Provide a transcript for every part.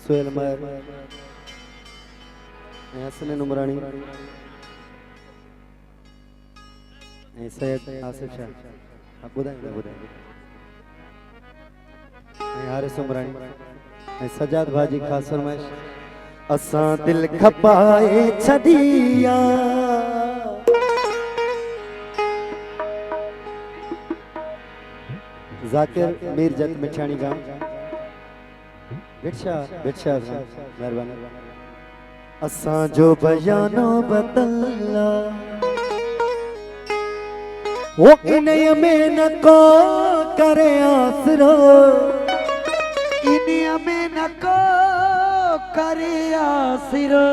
सोहेल महर हसन नुमरानी सैयद आसिफ शाह आप बुधाई हारिस उमरानी सजाद भाजी खास फरमाइश असा दिल खपाए छदिया जाकिर मीर जत मिठानी गांव बिरशा बिरशा मेहरबानी असा जो बयानो बदला वो इन्हें में न को करे आसरो इन्हें में न को करे आसरो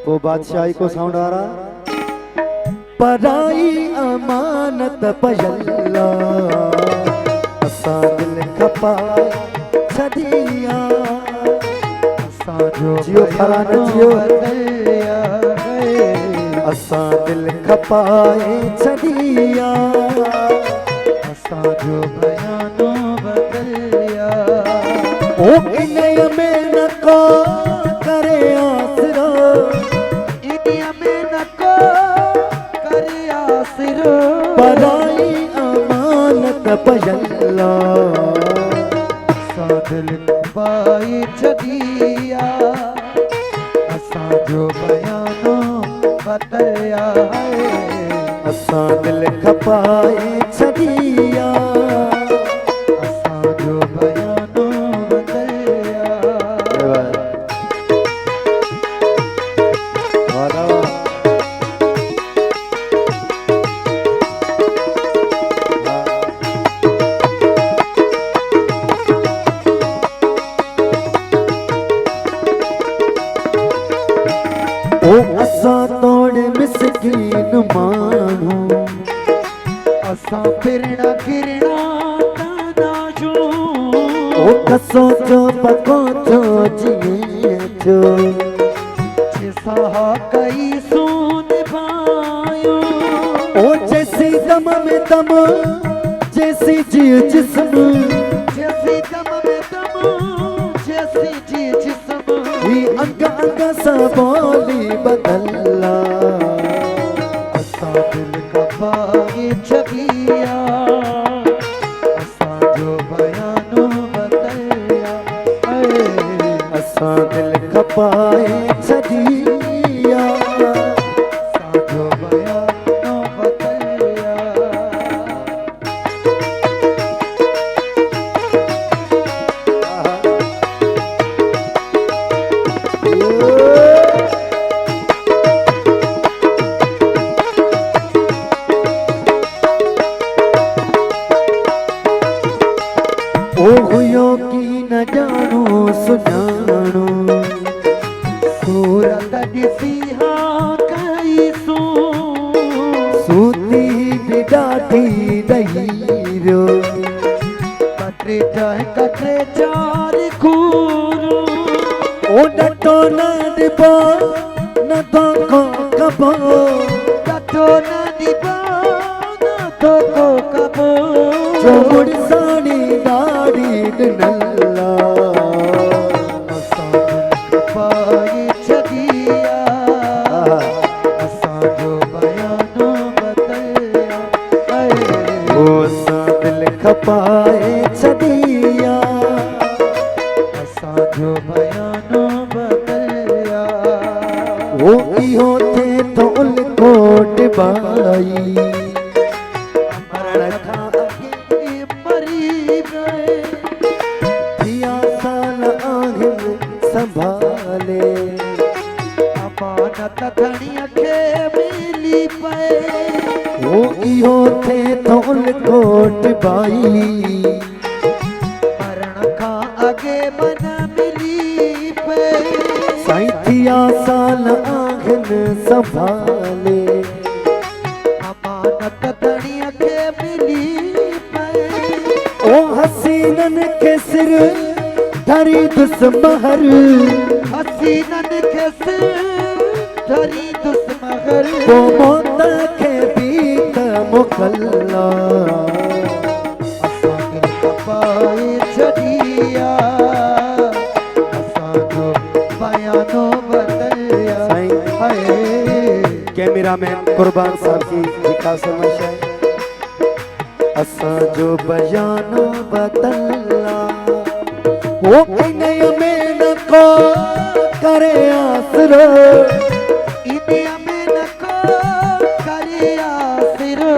वो बादशाही को साउंड आ रहा पराई अमानत पयल्ला असा दिल खपाए छदिया असा जो जियो फराना जियो बदलिया असा दिल खपाए छदिया असा जो बयानो बदलिया ओ इन्हें में न को करे आसरो इन्हें में न को करे आसरो पराई अमानत पयल्ला असा दिल पाई छदिया असा जो बयानो बदलिया असा दिल खपाए छदिया असा जो बयानो बदलिया ओ असा तोड़ मिसकीन मानू असा फिरना गिरना ताना जो ओ कसो जो पको जो जिए जो जिसा कई सुन पायो ओ जैसी दम में दम जैसी जी जिस्म जैसी दम में दम जैसी जी जिस्म ही अंग अंग सा बोली बदल्ला असा दिल का बागी छदिया असा जो बयानो बदलिया असा दिल खपाए छदिया असा जो बयानो बदलिया ओ हुयो की न जानो सुजानो सूरत दिसिहा कई सो सूती बिडाठी दहीरो कटरे चार खूरो ओ डटो न दिबो न तो को कबो डटो न दिबो न तो को कबो जो मुड़सानी दाढ़ी नल्ला असा दिल पाई छदिया असा जो बयानो बदलिया ओ असा दिल खपाए छदिया असा जो बयानो बदलिया ओ इहो थे तो उलकोट बाई मरण खां मरी गए थिया साल आहिनि संभाले अमानत खणिया खे मिली पे ओ इहो थे तो उलकोट बाई मरण खां अगे मन मिली पे साईं थिया साल आहिनि संभाले अमानत खणिया खे मिली पे ओ हसीनन के सिर धरी दुस्महर हसीनन के सिर धरी दुस्महर वो मौत के बीत मुकल्ला असा दिल पाए कुर्बान साहब की विकास है असा जो बयानो बदला वो इन्हें में न को करे आसरो इन्हें में न को करे आसरो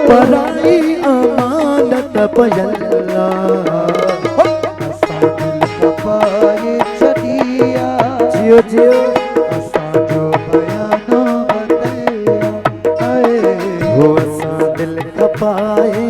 पराई अमानत पयल्ला असा दिल कपाए चढ़िया जियो जियो असा जो बयानो बदला वो असा दिल कपाए